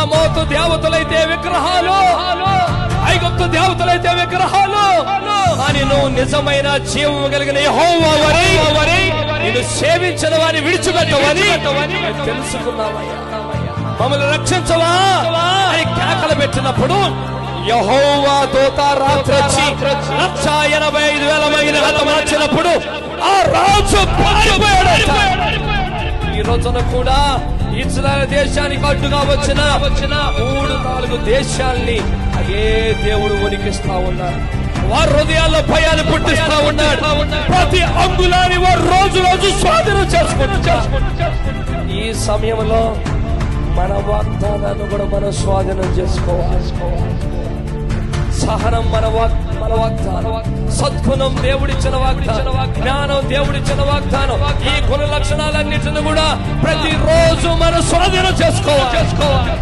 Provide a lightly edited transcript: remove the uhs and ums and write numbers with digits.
హమోతు దేవతలైతే విగ్రహాలు, ఐగుప్తు దేవతలైతే విగ్రహాలు, అని నువ్వు నిజమైన జీవం కలిగిన యెహోవా వరి నిన్ను సేవించిన వారిని విడిచిపెట్టవని తెలుసుకున్నావయ్యా. మమ్మల్ని రక్షించవా అని కేకలు పెట్టినప్పుడు యెహోవా దూత రాత్రి వచ్చి 185,000 మందిని హతమార్చినప్పుడు ఆ రాజు పారిపోయాడట. ఈ రోజున కూడా ఇశ్రాయేలు దేశానికి అడ్డుగా వచ్చిన 3-4 దేశాల్ని అదే దేవుడు వణికిస్తా ఉన్నాడు. వారి హృదయాల్లో భయాన్ని పుట్టిస్తా ఉన్నాడు. ప్రతి అంగుళాన్ని వారు రోజు స్వాధీనం చేసుకుంటారు. ఈ సమయంలో మన వాగ్దానాన్ని కూడా మనం స్వాధీనం చేసుకోవాలి. సహనం మన వాగ్దానం, సద్గుణం దేవుడిచ్చిన వాగ్దానం, జ్ఞానం దేవుడిచ్చిన వాగ్దానం. ఈ గుణ లక్షణాలన్నిటిని కూడా ప్రతిరోజు మనం స్వాధీనం చేసుకోవాలి.